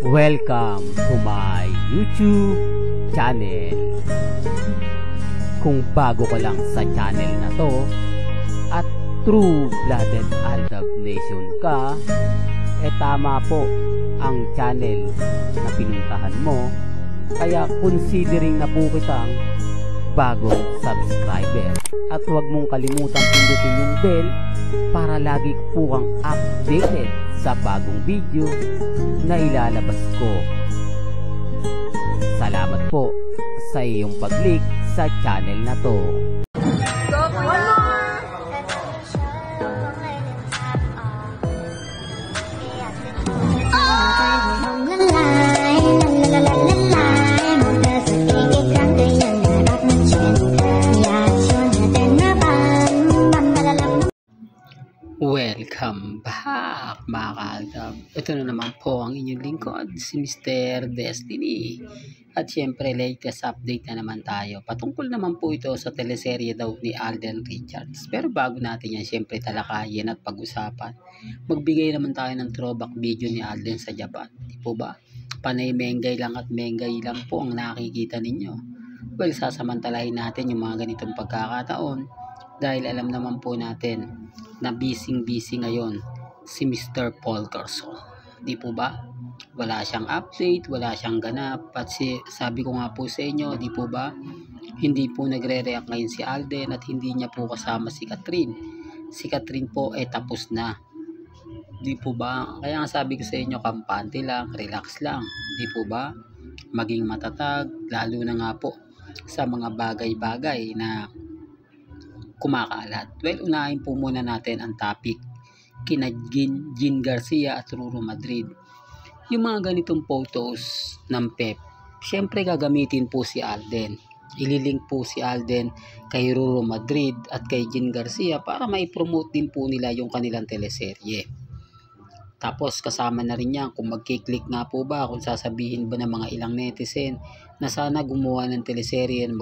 Welcome to my YouTube channel. Kung bago ka lang sa channel na to at true-blooded Aldab Nation ka, tama po ang channel na pinuntahan mo. Kaya considering na po kitang bagong subscriber. At huwag mong kalimutan pindutin yung bell para lagi po kang updated sa bagong video na ilalabas ko. Salamat po sa iyong pag-click sa channel na to. Welcome back mga kaaldab. Ito na naman po ang inyong lingkod, si Mr. Destiny. At syempre latest update na naman tayo. Patungkol naman po ito sa teleserye daw ni Alden Richards. Pero bago natin yan syempre talakayin at pag-usapan, magbigay naman tayo ng throwback video ni Alden sa Japan. Di po ba? Panay menggay lang at menggay lang po ang nakikita ninyo. Well, sasamantalahin natin yung mga ganitong pagkakataon dahil alam naman po natin na busy ngayon si Mr. Paul Carson. Di po ba? Wala siyang update, wala siyang ganap. At sabi ko nga po sa inyo, di po ba? Hindi po nagre-react ngayon si Alden at hindi niya po kasama si Catherine. Si Catherine po tapos na. Di po ba? Kaya nga sabi ko sa inyo, kampante lang, relax lang. Di po ba? Maging matatag, lalo na nga po sa mga bagay-bagay na kumakalat. Well, unahin po muna natin ang topic kina Jean Garcia at Ruru Madrid. Yung mga ganitong photos ng Pep, syempre gagamitin po si Alden. Ililink po si Alden kay Ruru Madrid at kay Jean Garcia para mai-promote din po nila yung kanilang teleserye. Tapos kasama na rin yan kung magkiklik nga po ba, kung sasabihin ba ng mga ilang netizen na sana gumawa ng teleserye na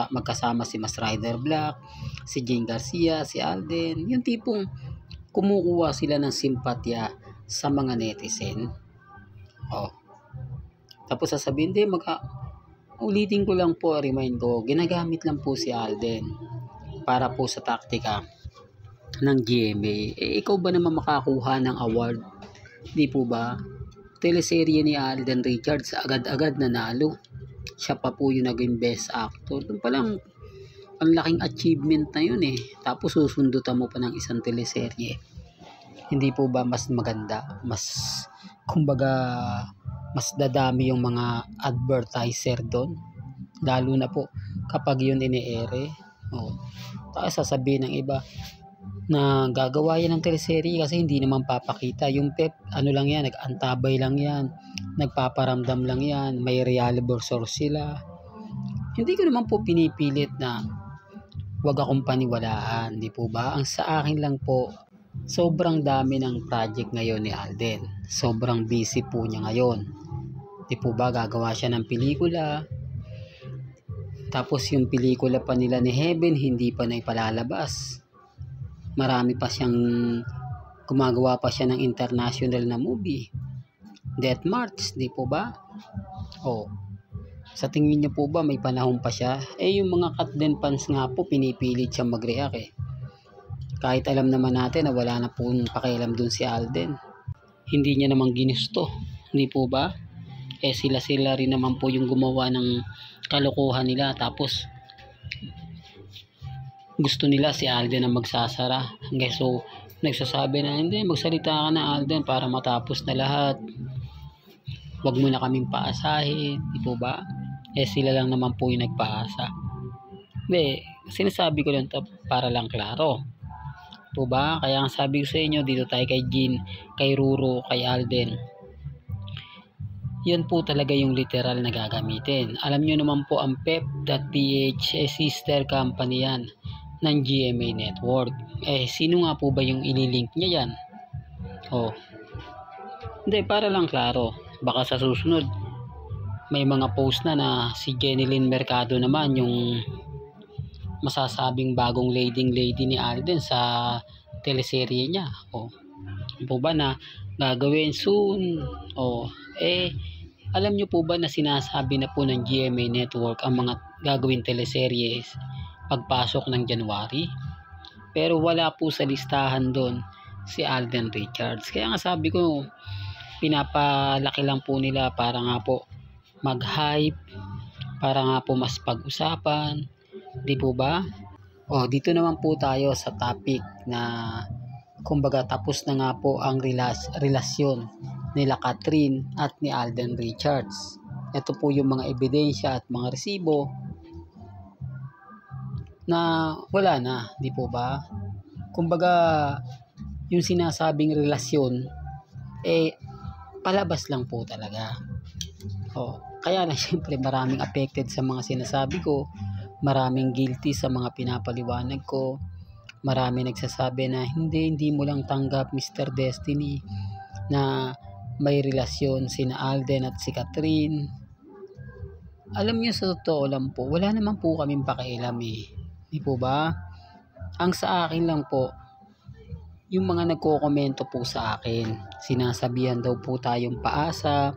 magkasama si Mas Rider Black, si Jean Garcia, si Alden, yung tipong kumukuha sila ng simpatya sa mga netizen. Tapos sasabihin din, ulitin ko lang po, remind ko, ginagamit lang po si Alden para po sa taktika ng GMA. Ikaw ba naman makakuha ng award? Di po ba? Teleserye ni Alden Richards agad-agad nanalo. Siya pa po yung naging best actor. Doon pa lang ang laking achievement na yun Tapos susundutan mo pa ng isang teleserye. Hindi po ba mas maganda? Kumbaga mas dadami yung mga advertiser doon. Lalo na po kapag yun ine-ere. Tapos sasabihin ng iba na gagawa yan ng teleserye kasi hindi naman papakita. Yung Pep, lang yan, nag-antabay lang yan, nagpaparamdam lang yan, may reliable source sila. Hindi ko naman po pinipilit na wag akong paniwalaan, di po ba? Ang sa akin lang po, sobrang dami ng project ngayon ni Alden. Sobrang busy po niya ngayon. Di po ba? Gagawa siya ng pelikula. Tapos yung pelikula pa nila ni Heaven, hindi pa na ipalalabas. Marami pa siyang gumagawa pa siya ng international na movie. Death March, di po ba? Sa tingin niyo po ba may panahon pa siya? Yung mga Katden fans nga po pinipilit siya mag-react Kahit alam naman natin na wala na po pakialam dun si Alden. Hindi niya naman ginusto, di po ba? Sila rin naman po yung gumawa ng kalokohan nila. Tapos gusto nila si Alden na magsasara. So, nagsasabi na, hindi, magsalita ka na Alden para matapos na lahat. Wag mo na kaming paasahin. Di po ba? Sila lang naman po yung nagpaasa. Hindi, sinasabi ko lang para lang klaro. Po ba? Kaya ang sabi ko sa inyo, dito tayo kay Jean, kay Ruru, kay Alden. Yan po talaga yung literal na gagamitin. Alam nyo naman po ang Pep.ph, sister company yan ng GMA Network. Sino nga po ba yung ililink niya yan? Hindi, para lang klaro. Baka sa susunod, may mga post na si Jenilyn Mercado naman yung masasabing bagong leading lady ni Alden sa teleserye niya. po ba na gagawin soon? Alam nyo po ba na sinasabi na po ng GMA Network ang mga gagawin teleseries pagpasok ng January? Pero wala po sa listahan doon si Alden Richards. Kaya nga sabi ko, pinapalaki lang po nila para nga po mag-hype, para nga po mas pag-usapan, di po ba? Dito naman po tayo sa topic na kumbaga tapos na nga po ang relasyon nila Catherine at ni Alden Richards. Ito po yung mga ebidensya at mga resibo na wala na, di po ba? Kumbaga yung sinasabing relasyon palabas lang po talaga. Kaya na syempre maraming affected sa mga sinasabi ko, maraming guilty sa mga pinapaliwanag ko, marami nagsasabi na hindi mo lang tanggap Mr. Destiny na may relasyon sina Alden at si Catherine. Alam niyo, sa totoo lang po, wala naman po kaming pakialam di po ba? Ang sa akin lang po, yung mga nagko-komento po sa akin, sinasabihan daw po tayong paasa,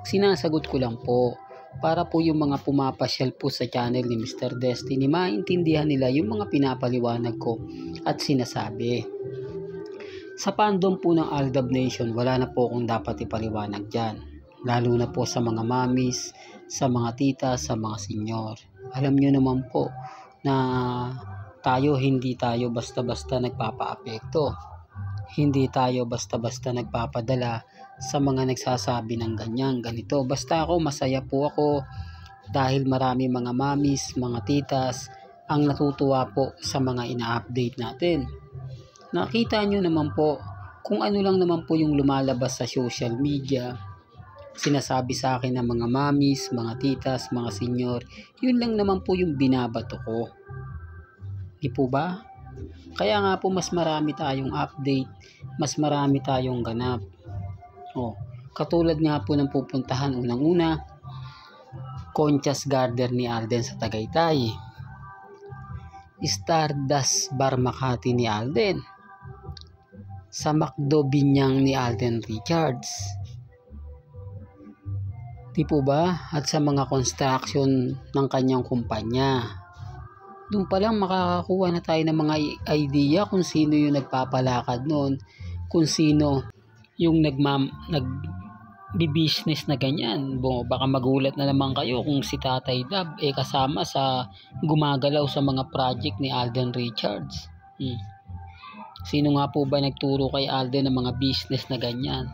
sinasagot ko lang po para po yung mga pumapasyal po sa channel ni Mr. Destiny maintindihan nila yung mga pinapaliwanag ko at sinasabi. Sa fandom po ng Aldab Nation, wala na po akong dapat ipaliwanag dyan, lalo na po sa mga mamis, sa mga tita, sa mga senyor. Alam nyo naman po na hindi tayo basta-basta nagpapa-apekto. Hindi tayo basta-basta nagpapadala sa mga nagsasabi ng ganito. Basta ako, masaya po ako dahil marami mga mamis, mga titas ang natutuwa po sa mga ina-update natin. Nakita nyo naman po kung ano lang naman po yung lumalabas sa social media. Sinasabi sa akin ng mga mamis, mga titas, mga senyor, yun lang naman po yung binabato ko. Di po ba? Kaya nga po mas marami tayong update, mas marami tayong ganap. Katulad nga po ng pupuntahan unang-una, Concha's Garden ni Alden sa Tagaytay, Stardust Bar Makati ni Alden, sa McDo Binyang ni Alden Richards. Di po ba? At sa mga construction ng kanyang kumpanya. Doon pa lang makakakuha na tayo ng mga idea kung sino yung nagpapalakad noon, kung sino yung nagbi-business na ganyan. Baka magulat na naman kayo kung si Tatay Dab kasama sa gumagalaw sa mga project ni Alden Richards. Sino nga po ba nagturo kay Alden ng mga business na ganyan?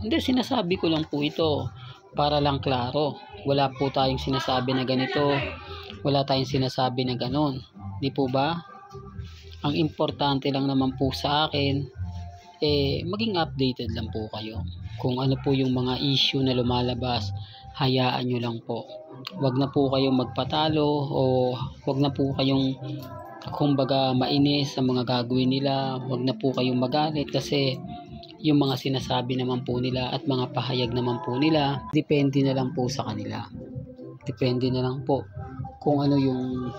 Hindi, sinasabi ko lang po ito para lang klaro. Wala po tayong sinasabi na ganito, wala tayong sinasabi na ganon. Di po ba? Ang importante lang naman po sa akin, maging updated lang po kayo. Kung ano po yung mga issue na lumalabas, hayaan nyo lang po. Wag na po kayong magpatalo o wag na po kayong kumbaga mainis sa mga gagawin nila. Wag na po kayong magalit kasi yung mga sinasabi naman po nila at mga pahayag naman po nila, depende na lang po sa kanila. Depende na lang po kung ano yung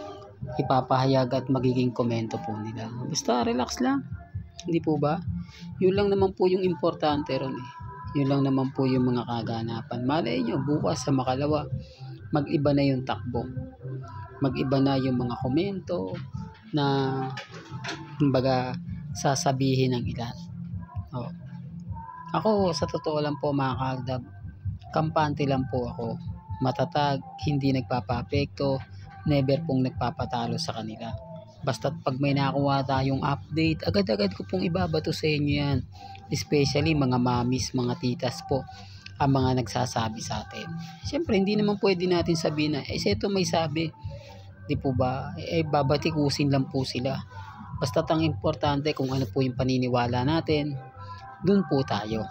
ipapahayag at magiging komento po nila. Basta relax lang. Hindi po ba? Yun lang naman po yung importante ron Yun lang naman po yung mga kaganapan. Malay nyo, bukas sa makalawa, mag-iba na yung takbo. Mag-iba na yung mga komento na kumbaga sasabihin ng ilan. Ako, sa totoo lang po mga kaaldab, kampante lang po ako. Matatag, hindi nagpapa-apekto, never pong nagpapatalo sa kanila. Basta't pag may nakuha tayong update, agad-agad ko pong ibabato sa inyo yan. Especially mga mamis, mga titas po, ang mga nagsasabi sa atin. Siyempre, hindi naman pwede natin sabihin na, ito may sabi. Di po ba? Babatikusin lang po sila. Basta't ang importante kung ano po yung paniniwala natin, dun po tayo.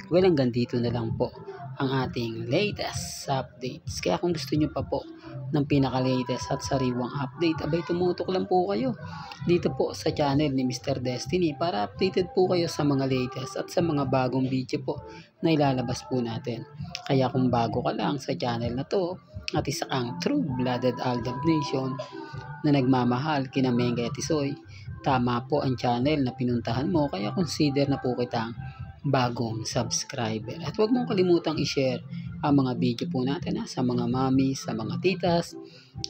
Well, hanggang dito na lang po ang ating latest updates. Kaya kung gusto nyo pa po ng pinaka-latest at sariwang update, abay tumutok lang po kayo dito po sa channel ni Mr. Destiny para updated po kayo sa mga latest at sa mga bagong video po na ilalabas po natin. Kaya kung bago ka lang sa channel na to, at isa kang true-blooded Aldab Nation na nagmamahal kina Mengay at Isoy, tama po ang channel na pinuntahan mo, kaya consider na po kitang bagong subscriber. At huwag mong kalimutang i-share ang mga video po natin sa mga mami, sa mga titas,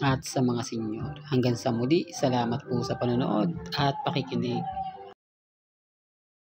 at sa mga senyor. Hanggang sa muli, salamat po sa panonood at pakikinig.